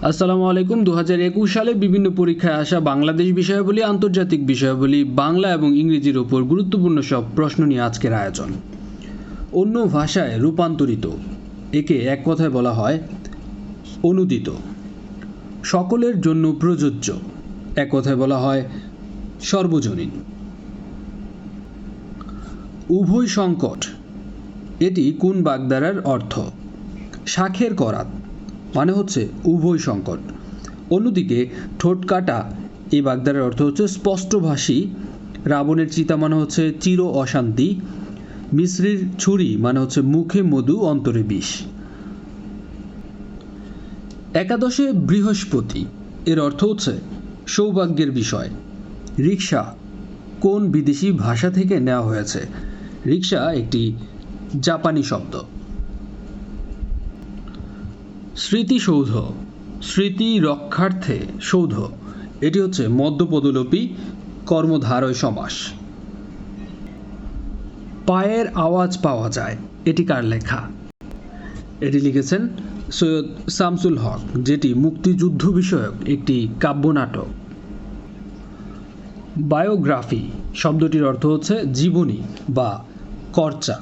আসসালামু আলাইকুম। 2021 সালে বিভিন্ন পরীক্ষায় আসা বাংলাদেশ বিষয়াবলী, আন্তর্জাতিক বিষয়াবলী, বাংলা এবং ইংরেজির ওপর গুরুত্বপূর্ণ সব প্রশ্ন নিয়ে আজকের আয়োজন। অন্য ভাষায় রূপান্তরিত, একে এক কথায় বলা হয় অনূদিত। সকলের জন্য প্রযোজ্য, এক কথায় বলা হয় সর্বজনীন। উভয় সংকট, এটি কোন বাগধারার অর্থ? শাখের করাত মানে হচ্ছে উভয় সংকট। অন্যদিকে ঠোঁট কাটা এই বাগধারার অর্থ হচ্ছে স্পষ্টভাষী। রাবণের চিতা মানে হচ্ছে চির অশান্তি। মিশ্রির ছুরি মানে হচ্ছে মুখে মধু অন্তরে বিষ। একাদশে বৃহস্পতি এর অর্থ হচ্ছে সৌভাগ্যের বিষয়। রিকশা কোন বিদেশি ভাষা থেকে নেওয়া হয়েছে? রিকশা একটি জাপানি শব্দ। স্মৃতিসৌধ, স্মৃতি রক্ষার্থে সৌধ, এটি হচ্ছে মধ্যপদলোপী কর্মধারয় সমাস। পায়ের আওয়াজ পাওয়া যায়, এটি কার লেখা? এটি লিখেছেন সৈয়দ শামসুল হক, যেটি মুক্তিযুদ্ধ বিষয়ক একটি কাব্যনাটক। বায়োগ্রাফি শব্দটির অর্থ হচ্ছে জীবনী বা কর্চা।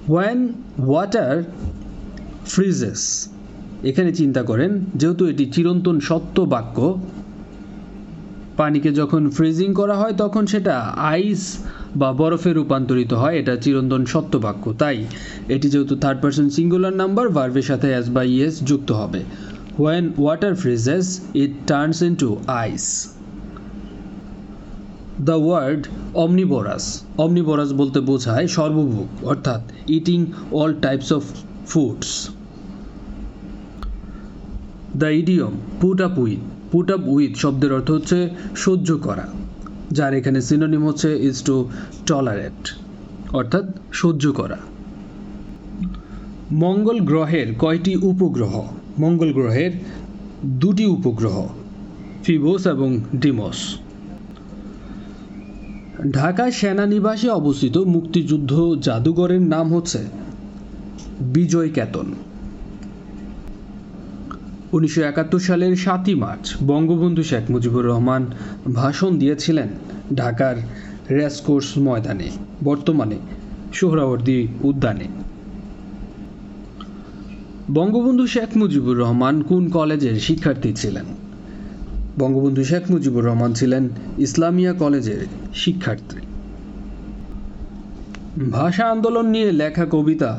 হোয়েন ওয়াটার ফ্রিজেস, এখানে চিন্তা করেন, যেহেতু এটি চিরন্তন সত্য বাক্য, পানিকে যখন ফ্রিজিং করা হয় তখন সেটা আইস বা বরফে রূপান্তরিত হয়, এটা চিরন্তন সত্য বাক্য। তাই এটি যেহেতু থার্ড পারসন সিঙ্গুলার নাম্বার, ভার্বের সাথে এস বা ইএস যুক্ত হবে। When water freezes it turns into ice. The word omnivorous, omnivorous বলতে বোঝায় সর্বভুক, অর্থাৎ eating all types of foods. The idiom put up with, put up with শব্দের অর্থ হচ্ছে সহ্য করা, যার এখানে সিনোনিম হচ্ছে ইজ টু টলারেট, অর্থাৎ সহ্য করা। মঙ্গল গ্রহের কয়টি উপগ্রহ? মঙ্গল গ্রহের 2টি উপগ্রহ, ফিবোস এবং ডিমোস। ঢাকা সেনানিবাসে অবস্থিত মুক্তিযুদ্ধ জাদুঘরের নাম হচ্ছে বিজয় কেতন। 1971 সালের 7ই মার্চ বঙ্গবন্ধু শেখ মুজিবুর রহমান ভাষণ দিয়েছিলেন ঢাকার রেসকোর্স ময়দানে, বর্তমানে সোহরাওয়ার্দী উদ্যানে। বঙ্গবন্ধু শেখ মুজিবুর রহমান কোন কলেজের শিক্ষার্থী ছিলেন? বঙ্গবন্ধু শেখ মুজিবুর রহমান ছিলেন ইসলামিয়া কলেজের শিক্ষার্থী। ভাষা আন্দোলন নিয়ে লেখা কবিতা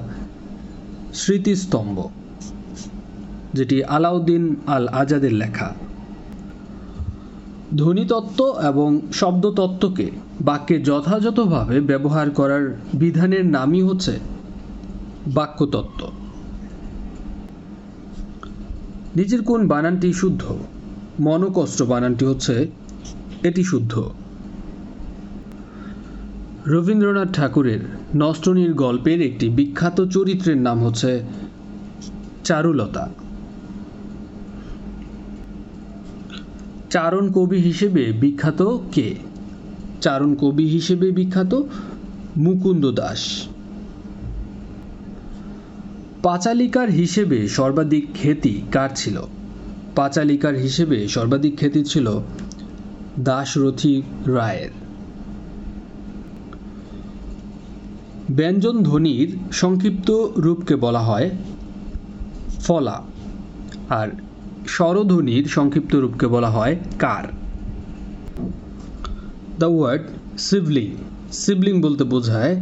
স্মৃতিস্তম্ভ, যেটি আলাউদ্দিন আল আজাদের লেখা। ধ্বনিতত্ত্ব এবং শব্দতত্ত্বকে বাক্যে যথাযথভাবে ব্যবহার করার বিধানের নামই হচ্ছে বাক্যতত্ত্ব। নিচের কোন বানানটি শুদ্ধ? মনোকষ্ট বানানটি হচ্ছে এটি শুদ্ধ। রবীন্দ্রনাথ ঠাকুরের নষ্টনীর গল্পের একটি বিখ্যাত চরিত্রের নাম হচ্ছে চারুলতা। চারণ কবি হিসেবে বিখ্যাত কে? চারণ কবি হিসেবে বিখ্যাত মুকুন্দ দাস। পাঁচালিকার হিসেবে সর্বাধিক খ্যাতি কার ছিল? পাঁচালিকার হিসেবে সর্বাধিক খ্যাতি ছিল দাশরথী রায়ের। ব্যঞ্জন ধ্বনির সংক্ষিপ্ত রূপকে বলা হয় ফলা, আর স্বরধ্বনির সংক্ষিপ্ত রূপকে বলা হয় কার? দ্য ওয়ার্ড সিবলিং, সিবলিং বলতে বোঝায়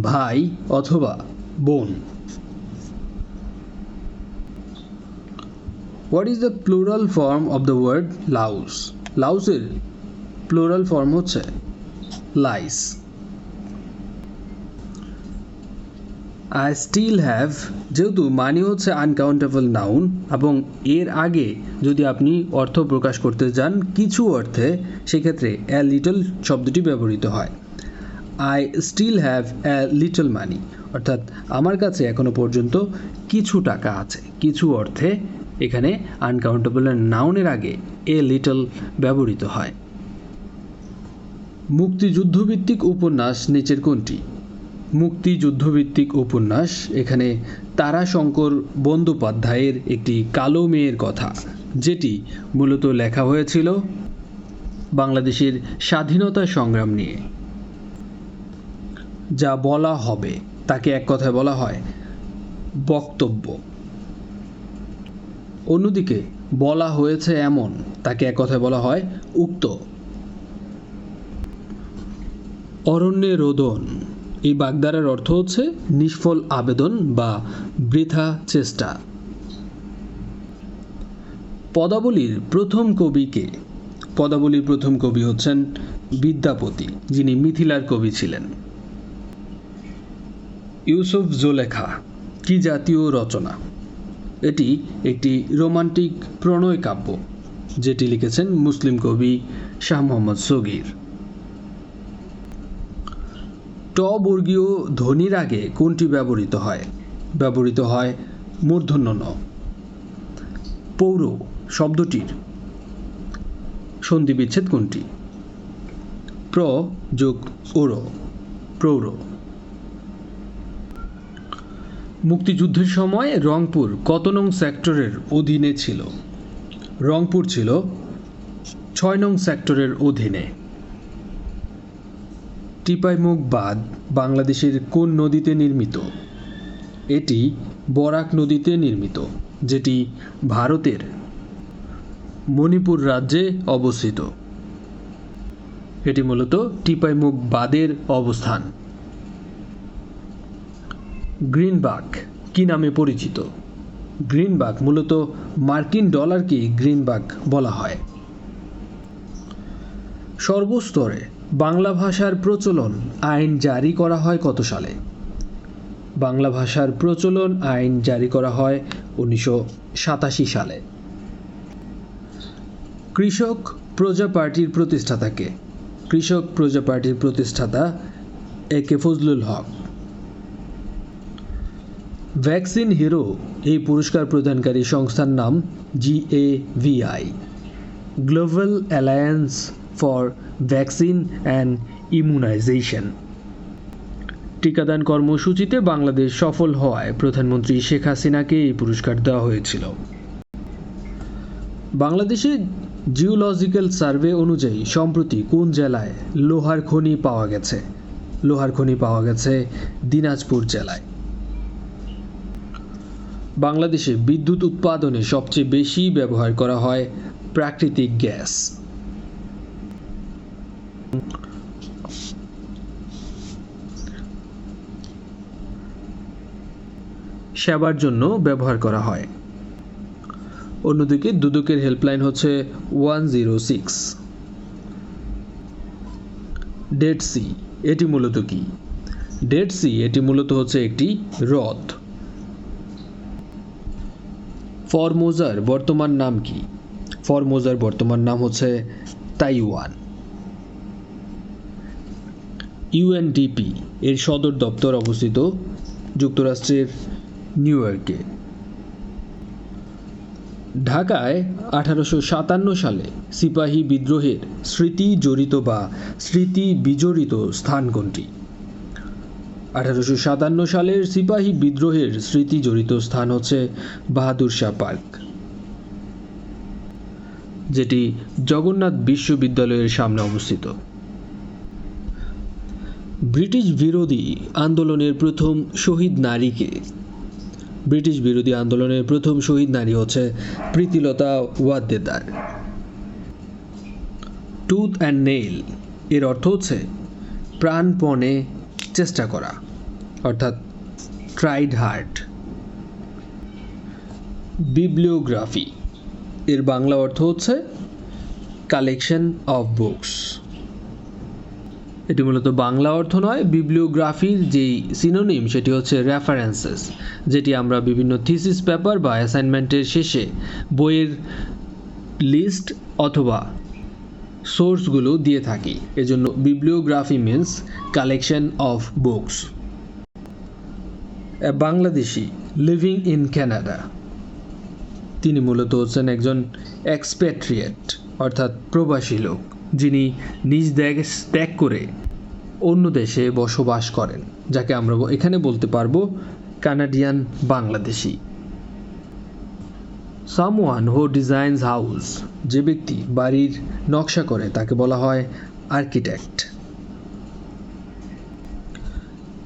ভাই অথবা বোন। What is the plural form of the word louse? লাউসের প্লুরাল ফর্ম হচ্ছে লাইস। আই স্টিল হ্যাভ, যেহেতু মানি হচ্ছে আনকাউন্টেবল নাউন এবং এর আগে যদি আপনি অর্থ প্রকাশ করতে যান কিছু অর্থে, সেক্ষেত্রে এ লিটল শব্দটি ব্যবহৃত হয়। I still have a little money, অর্থাৎ আমার কাছে এখনো পর্যন্ত কিছু টাকা আছে। কিছু অর্থে এখানে আনকাউন্টেবল নাউনের আগে এ লিটল ব্যবহৃত হয়। মুক্তিযুদ্ধভিত্তিক উপন্যাস নিচের কোনটি? মুক্তিযুদ্ধভিত্তিক উপন্যাস। এখানে তারাশঙ্কর বন্দ্যোপাধ্যায়ের একটি কালো মেয়ের কথা, যেটি মূলত লেখা হয়েছিল বাংলাদেশের স্বাধীনতা সংগ্রাম নিয়ে। যা বলা হবে তাকে এক কথায় বলা হয় বক্তব্য। অন্যদিকে বলা হয়েছে এমন তাকে এক কথায় বলা হয় উক্ত। অরণ্যে রোদন এই বাগধারার অর্থ হচ্ছে নিষ্ফল আবেদন বা বৃথা চেষ্টা। পদাবলীর প্রথম কবি কে? পদাবলীর প্রথম কবি হচ্ছেন বিদ্যাপতি, যিনি মিথিলার কবি ছিলেন। ইউসুফ জুলেখা কি জাতীয় রচনা? এটি একটি রোমান্টিক প্রণয় কাব্য, যেটি লিখেছেন মুসলিম কবি শাহ মোহাম্মদ সগীর। ট বর্গীয় ধ্বনির আগে কোনটি ব্যবহৃত হয়? ব্যবহৃত হয় মূর্ধন্য ণ। পৌর শব্দটির সন্ধি বিচ্ছেদ কোনটি? প্র যোগ ওর, প্রৌর। মুক্তিযুদ্ধের সময় রংপুর কত নং সেক্টরের অধীনে ছিল? রংপুর ছিল ৬ নং সেক্টরের অধীনে। টিপাইমুখ বাঁধ বাংলাদেশের কোন নদীতে নির্মিত? এটি বরাক নদীতে নির্মিত, যেটি ভারতের মণিপুর রাজ্যে অবস্থিত। এটি মূলত টিপাইমুখ বাঁধের অবস্থান। গ্রিনবাক কি নামে পরিচিত? গ্রিনবাক মূলত মার্কিন ডলারকে গ্রিনবাক বলা হয়। সর্বস্তরে বাংলা ভাষার প্রচলন আইন জারি করা হয় কত সালে? বাংলা ভাষার প্রচলন আইন জারি করা হয় 1987 সালে। কৃষক প্রজা পার্টির প্রতিষ্ঠাতা কে? কৃষক প্রজা পার্টির প্রতিষ্ঠাতা একে ফজলুল হক। ভ্যাকসিন হিরো এই পুরস্কার প্রদানকারী সংস্থার নাম GAVI, global alliance for vaccine and immunization. টিকাদান কর্মসূচিতে বাংলাদেশ সফল হওয়ায় প্রধানমন্ত্রী শেখ হাসিনাকে এই পুরস্কার দেওয়া হয়েছিল। বাংলাদেশে জিওলজিক্যাল সার্ভে অনুযায়ী সম্প্রতি কোন জেলায় লোহার খনি পাওয়া গেছে? লোহার খনি পাওয়া গেছে দিনাজপুর জেলায়। বাংলাদেশে বিদ্যুৎ উৎপাদনে সবচেয়ে বেশি ব্যবহার করা হয় প্রাকৃতিক গ্যাস। সেবার জন্য ব্যবহার করা হয়। অন্যদিকে দুদকের হেল্পলাইন হচ্ছে 106। ডেড সি এটি মূলত কি? ডেড সি এটি মূলত হচ্ছে একটি হ্রদ। ফরমোজার বর্তমান নাম কি? ফরমোজার বর্তমান নাম হচ্ছে তাইওয়ান। UNDP এর সদর দপ্তর অবস্থিত যুক্তরাষ্ট্রের নিউ ইয়র্কে। ঢাকায় 1857 সালে সিপাহী বিদ্রোহের স্মৃতি জড়িত বা স্মৃতি বিজড়িত স্থান কোনটি? 1857 সালের সিপাহী বিদ্রোহের স্মৃতি জড়িত স্থান হচ্ছে বাহাদুর শাহ পার্ক, যেটি জগন্নাথ বিশ্ববিদ্যালয়ের সামনে অবস্থিত। ব্রিটিশ বিরোধী আন্দোলনের প্রথম শহীদ নারী কে? ব্রিটিশ বিরোধী আন্দোলনের প্রথম শহীদ নারী হচ্ছে Pritilata Waddedar. Tooth and nail এর অর্থ হচ্ছে প্রাণপণে চেষ্টা করা, অর্থাৎ ট্রাইড হার্ড। বিবলিওগ্রাফি এর বাংলা অর্থ হচ্ছে কালেকশন অফ বুকস। এটি মূলত বাংলা অর্থ নয়। বিবলিওগ্রাফির যেই সিনোনিম সেটি হচ্ছে রেফারেন্সেস, যেটি আমরা বিভিন্ন থিসিস পেপার বা অ্যাসাইনমেন্টের শেষে বইয়ের লিস্ট অথবা সোর্সগুলো দিয়ে থাকি। এজন্য bibliography means collection of books. Bangladeshi living in Canada, তিনি মূলত হচ্ছেন একজন এক্সপেট্রিয়েট অর্থাৎ প্রবাসী লোক, যিনি নিজ দেশ ত্যাগ করে অন্য দেশে বসবাস করেন, যাকে আমরা এখানে বলতে পারবো Canadian Bangladeshi. Someone who designs house, যে ব্যক্তি বাড়ির নকশা করে তাকে বলা হয় আর্কিটেক্ট।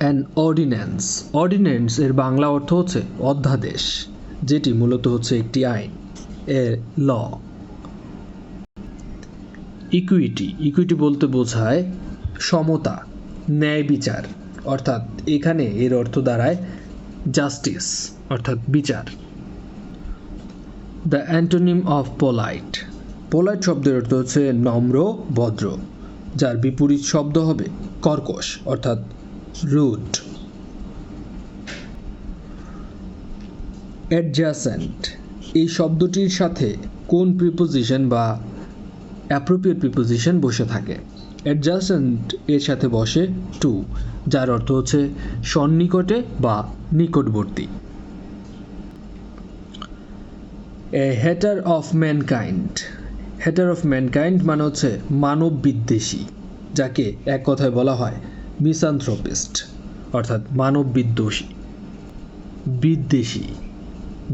অ্যান অর্ডিন্যান্স, অর্ডিন্যান্স এর বাংলা অর্থ হচ্ছে অধ্যাদেশ, যেটি মূলত হচ্ছে একটি আইন, এ ল। ইকুইটি, ইকুইটি বলতে বোঝায় সমতা, ন্যায় বিচার, অর্থাৎ এখানে এর অর্থ দাঁড়ায় জাস্টিস অর্থাৎ বিচার। The antonym of polite, polite শব্দের অর্থ হচ্ছে নম্র ভদ্র, যার বিপরীত শব্দ হবে কর্কশ অর্থাৎ রুড। অ্যাডজাসেন্ট, এই শব্দটির সাথে কোন প্রিপোজিশন বা অ্যাপ্রোপ্রিয়েট প্রিপোজিশন বসে থাকে? অ্যাডজাসেন্ট এর সাথে বসে টু, যার অর্থ হচ্ছে সন্নিকটে বা নিকটবর্তী। A hater of mankind, hater of mankind মানে হচ্ছে মানব বিদ্বেষী, যাকে এক কথায় বলা হয় মিসানথ্রোপিস্ট অর্থাৎ মানব বিদ্বেষী, বিদ্বেষী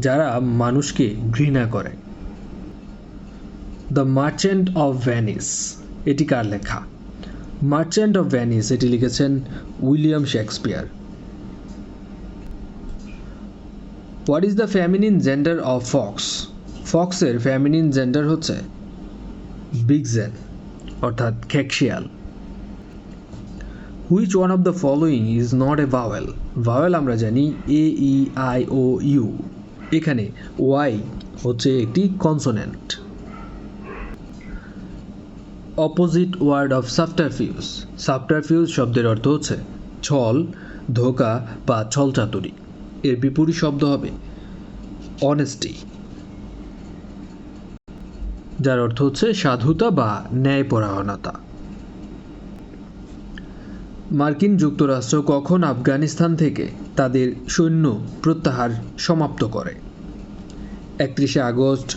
যারা মানুষকে ঘৃণা করে। দ্য মার্চেন্ট অফ ভেনিস, এটি কার লেখা? মার্চেন্ট অফ ভেনিস এটি লিখেছেন William Shakespeare. What is the feminine gender of fox? ফক্সের ফেমিনিন জেন্ডার হচ্ছে বিগজেন অর্থাৎ খেকশিয়াল। Which one of the following is not a vowel? Vowel আমরা জানি A E I O U, এখানে ওয়াই হচ্ছে একটি consonant. Opposite word of subterfuge, subterfuge শব্দের অর্থ হচ্ছে ছল, ধোঁকা বা ছলচাতুরি, এর বিপরীত শব্দ হবে অনেস্টি, যার অর্থ হচ্ছে সাধুতা বা ন্যায়পরায়ণতা। মার্কিন যুক্তরাষ্ট্র কখন আফগানিস্তান থেকে তাদের সৈন্য প্রত্যাহার সমাপ্ত করে? 31 আগস্ট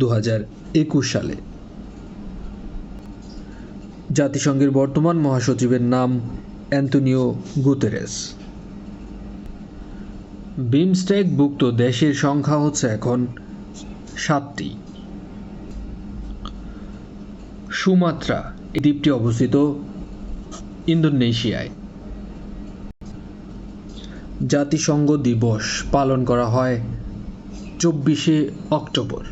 2021 সালে। জাতিসংঘের বর্তমান মহাসচিবের নাম অ্যান্তোনিও গুতেরেস। বিমস্টেকভুক্ত দেশের সংখ্যা হচ্ছে এখন 7টি। সুমাত্রা, এই দ্বীপটি অবস্থিত ইন্দোনেশিয়ায়। জাতিসংঘ দিবস পালন করা হয় 24শে অক্টোবর।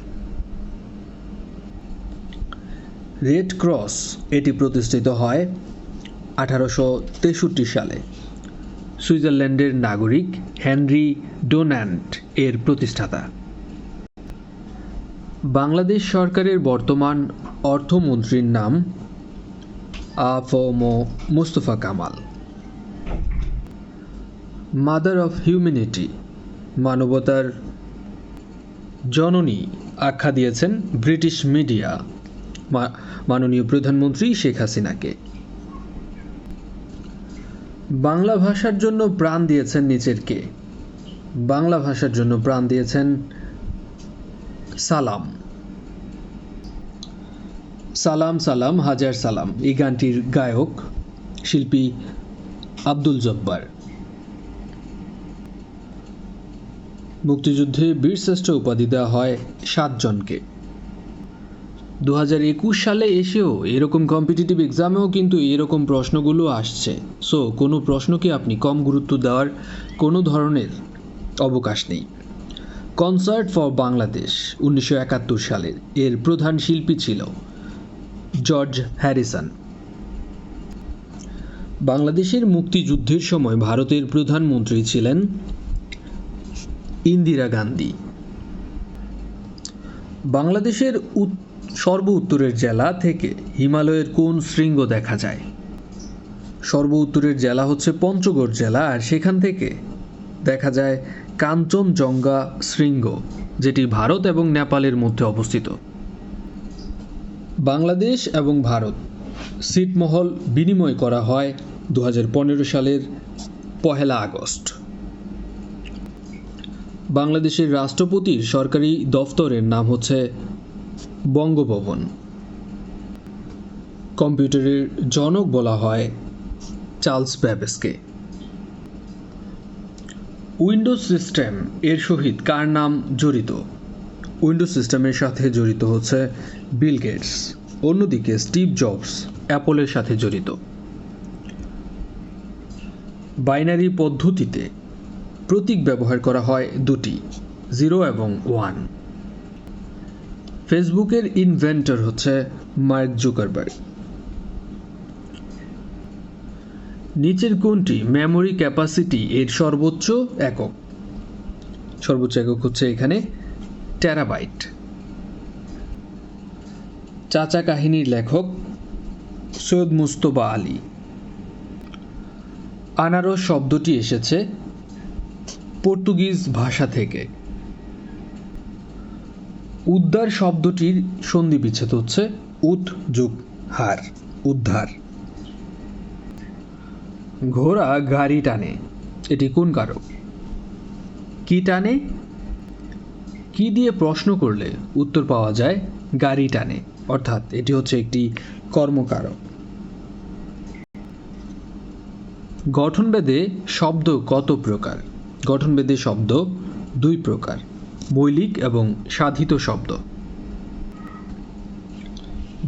রেড ক্রস এটি প্রতিষ্ঠিত হয় 1863 সালে। সুইজারল্যান্ডের নাগরিক হেনরি ডোনান্ট এর প্রতিষ্ঠাতা। বাংলাদেশ সরকারের বর্তমান অর্থমন্ত্রীর নাম আ.ফ.ম. Mustafa Kamal. Mother of humanity, মানবতার জননী আখ্যা দিয়েছেন ব্রিটিশ মিডিয়া মাননীয় প্রধানমন্ত্রী শেখ হাসিনাকে। বাংলা ভাষার জন্য প্রাণ দিয়েছেন নিচের কে? বাংলা ভাষার জন্য প্রাণ দিয়েছেন সালাম। সালাম সালাম হাজার সালাম, এই গানটির গায়ক শিল্পী আব্দুল জব্বার। মুক্তিযুদ্ধে বীরশ্রেষ্ঠ উপাধি দেওয়া হয় 7 জনকে। 2021 সালে এসেও এরকম কম্পিটিটিভ এক্সামেও কিন্তু এরকম প্রশ্নগুলো আসছে। সো কোনো প্রশ্নকে আপনি কম গুরুত্ব দেওয়ার কোনো ধরনের অবকাশ নেই। কনসার্ট ফর বাংলাদেশ 1971 সালের এর প্রধান শিল্পী ছিল জর্জ হ্যারিসন। বাংলাদেশের মুক্তিযুদ্ধের সময় ভারতের প্রধানমন্ত্রী ছিলেন ইন্দিরা গান্ধী। বাংলাদেশের সর্ব উত্তরের জেলা থেকে হিমালয়ের কোন শৃঙ্গ দেখা যায়? সর্ব উত্তরের জেলা হচ্ছে পঞ্চগড় জেলা, আর সেখান থেকে দেখা যায় কাঞ্চনজঙ্ঘা শৃঙ্গ, যেটি ভারত এবং নেপালের মধ্যে অবস্থিত। বাংলাদেশ এবং ভারত ছিটমহল বিনিময় করা হয় 2015 সালের 1 আগস্ট। বাংলাদেশের রাষ্ট্রপতির সরকারি দফতরের নাম হচ্ছে বঙ্গভবন। কম্পিউটারের জনক বলা হয় চার্লস ব্যাবেজকে। উইন্ডোজ সিস্টেম এর সহিত কার নাম জড়িত? উইন্ডোজ সিস্টেমের সাথে জড়িত হচ্ছে বিল গেটস, অন্যদিকে স্টিভ জবস অ্যাপলের সাথে জড়িত। বাইনারি পদ্ধতিতে প্রতীক ব্যবহার করা হয় দুটি, 0 এবং 1। ফেসবুকের ইনভেন্টর হচ্ছে মার্ক জুকারবার্গ। নিচের কোনটি মেমোরি ক্যাপাসিটি এর সর্বোচ্চ একক? সর্বোচ্চ একক হচ্ছে এখানে টেরাবাইট। চাচা কাহিনীর লেখক সৈয়দ মুজতবা আলী। আনারস শব্দটি এসেছে পর্তুগিজ ভাষা থেকে। উদ্ধার শব্দটির সন্ধি বিচ্ছেদ হচ্ছে উদ যোগ হার, উদ্ধার। ঘোড়া গাড়ি টানে, এটি কোন কারক? কি টানে? কি দিয়ে প্রশ্ন করলে উত্তর পাওয়া যায় গাড়ি টানে, অর্থাৎ এটি হচ্ছে একটি কর্মকারক। গঠনভেদে শব্দ কত প্রকার? গঠনভেদে শব্দ 2 প্রকার, মৌলিক এবং সাধিত শব্দ।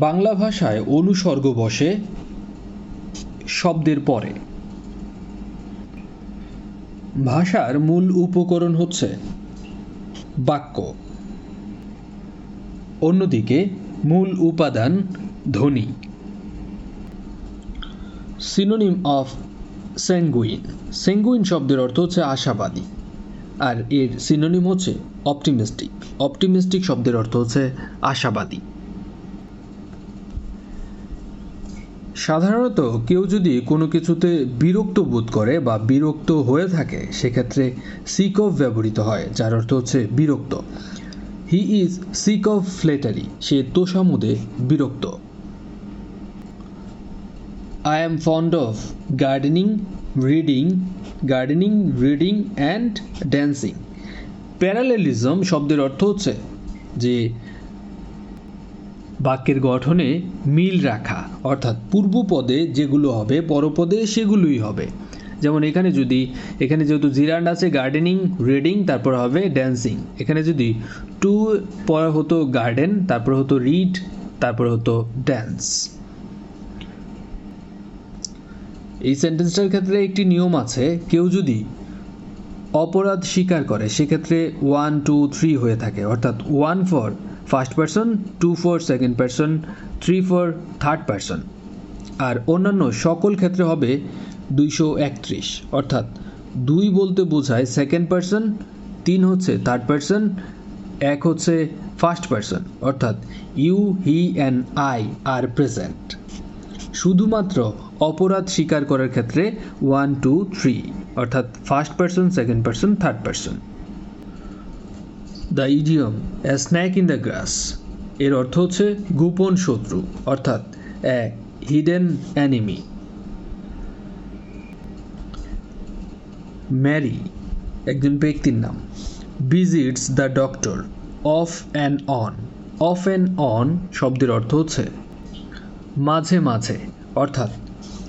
বাংলা ভাষায় অনুসর্গ বসে শব্দের পরে। ভাষার মূল উপকরণ হচ্ছে বাক্য, অন্যদিকে মূল উপাদান ধ্বনি। Synonym of sanguine. স্যাঙ্গুইন শব্দের অর্থ হচ্ছে আশাবাদী, আর এর সিনোনিম হচ্ছে অপটিমিস্টিক। অপটিমিস্টিক শব্দের অর্থ হচ্ছে আশাবাদী। সাধারণত কেউ যদি কোনো কিছুতে বিরক্ত বোধ করে বা বিরক্ত হয়ে থাকে, সেক্ষেত্রে সিক অফ ব্যবহৃত হয়, যার অর্থ হচ্ছে বিরক্ত। He is sick of flattery, সে তোষামোদে বিরক্ত। I am fond of gardening, reading and dancing. Parallelism শব্দের অর্থ হচ্ছে যে বাক্যের গঠনে মিল রাখা, অর্থাৎ পূর্বপদে যেগুলো হবে পরপদে সেগুলোই হবে। যেমন এখানে যেহেতু জিরান্ড আছে, গার্ডেনিং, রিডিং, তারপর হবে ড্যান্সিং। এখানে যদি টু পরে হতো গার্ডেন, তারপর হতো রিড, তারপর হতো ড্যান্স। এই সেন্টেন্সটার ক্ষেত্রে একটি নিয়ম আছে, কেউ যদি অপরাধ স্বীকার করে সেক্ষেত্রে 1, 2, 3 হয়ে থাকে, অর্থাৎ 1 for first person, 2 for second person, 3 for third person. আর অন্যান্য সকল ক্ষেত্রে হবে 231, অর্থাৎ 2 বলতে বোঝায় সেকেন্ড পারসন, 3 হচ্ছে থার্ড পারসন, 1 হচ্ছে ফার্স্ট পারসন, অর্থাৎ you, he and I are present. শুধুমাত্র অপরাধ স্বীকার করার ক্ষেত্রে 1, 2, 3, অর্থাৎ first person, second person, third person. The idiom a snake in the grass এর অর্থ হচ্ছে গোপন শত্রু, অর্থাৎ এ হিডেন এনিমি। ম্যারি একজন ব্যক্তির নাম। Visits the doctor of and on. Of and on শব্দের অর্থ হচ্ছে মাঝে মাঝে, অর্থাৎ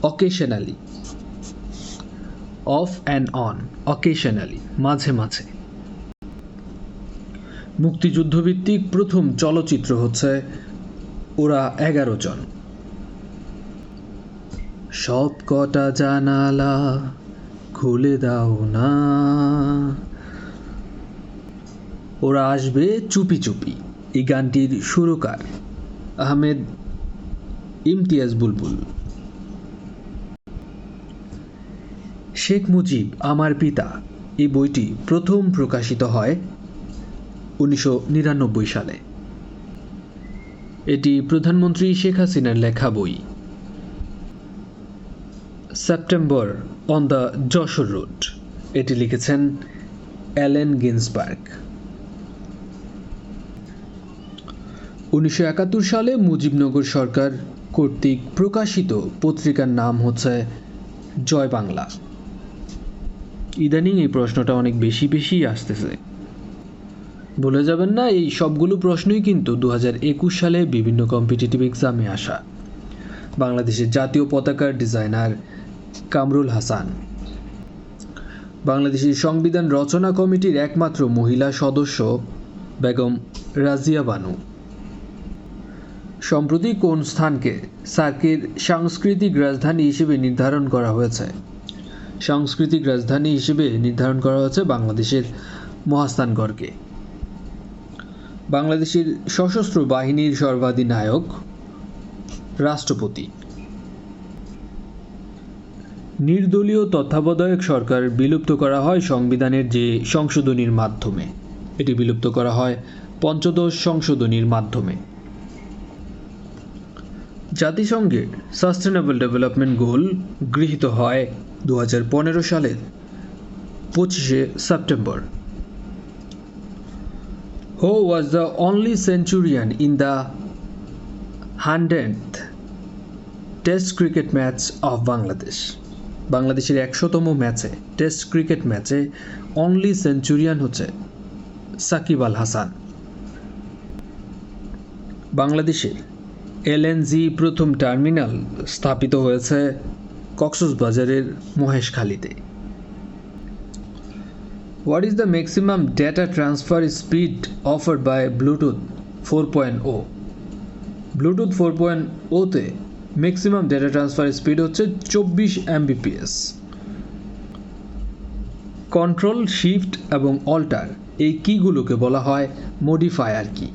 occasionally. Of and on, occasionally, মাঝে মাঝে। মুক্তিযুদ্ধভিত্তিক প্রথম চলচ্চিত্র হচ্ছে ওরা 11 জন। সব কটা জানালা খুলে দাও না, ওরা আসবে চুপি চুপি। এই গানটির সুরকার আহমেদ ইমতিয়াজ বুলবুল। শেখ মুজিব আমার পিতা এই বইটি প্রথম প্রকাশিত হয় 1999 সালে। এটি প্রধানমন্ত্রী শেখ হাসিনার লেখা বই। September on the Jessore road, এটি লিখেছেন অ্যালেন গিন্সবার্গ। 1971 সালে মুজিবনগর সরকার কর্তৃক প্রকাশিত পত্রিকার নাম হচ্ছে জয় বাংলা। ইদানিং এই প্রশ্নটা অনেক বেশি আসতেছে, বলে যাবেন না। এই সবগুলো প্রশ্নই কিন্তু 2021 সালে বিভিন্ন কম্পিটিটিভ এক্সামে আসা। বাংলাদেশের জাতীয় পতাকার ডিজাইনার কামরুল হাসান। বাংলাদেশের সংবিধান রচনা কমিটির একমাত্র মহিলা সদস্য বেগম রাজিয়া বানু। সম্প্রতি কোন স্থানকে সার্কের সাংস্কৃতিক রাজধানী হিসেবে নির্ধারণ করা হয়েছে? সাংস্কৃতিক রাজধানী হিসেবে নির্ধারণ করা হয়েছে বাংলাদেশের মহাস্থানগড়কে। বাংলাদেশের সশস্ত্র বাহিনীর সর্বাধিনায়ক রাষ্ট্রপতি। নির্দলীয় তত্ত্বাবধায়ক সরকার বিলুপ্ত করা হয় সংবিধানের যে সংশোধনীর মাধ্যমে? এটি বিলুপ্ত করা হয় পঞ্চদশ সংশোধনীর মাধ্যমে। জাতিসংঘের সাস্টেনেবল ডেভেলপমেন্ট গোল গৃহীত হয় 2015 সালের 25শে September. Who was the only centurion in the 100th test cricket match of Bangladesh? বাংলাদেশের 100তম ম্যাচে টেস্ট ক্রিকেট ম্যাচে অনলি সেঞ্চুরিয়ান হচ্ছে সাকিব আল হাসান। বাংলাদেশের এলএনজি প্রথম টার্মিনাল স্থাপিত হয়েছে কক্সবাজারের মহেশখালীতে। What is the maximum data transfer speed offered by Bluetooth 4.0? Bluetooth 4.0 তে ম্যাক্সিমাম ডেটা ট্রান্সফার স্পিড হচ্ছে 24 Mbps। কন্ট্রোল, শিফট এবং অল্টার এই কিগুলোকে বলা হয় মডিফায়ার কি।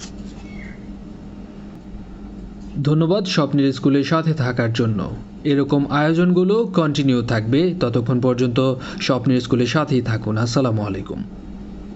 ধন্যবাদ স্বপ্নের স্কুলের সাথে থাকার জন্য। এরকম আয়োজনগুলো কন্টিনিউ থাকবে, ততক্ষণ পর্যন্ত স্বপ্নের স্কুলের সাথেই থাকুন। আসসালামু আলাইকুম।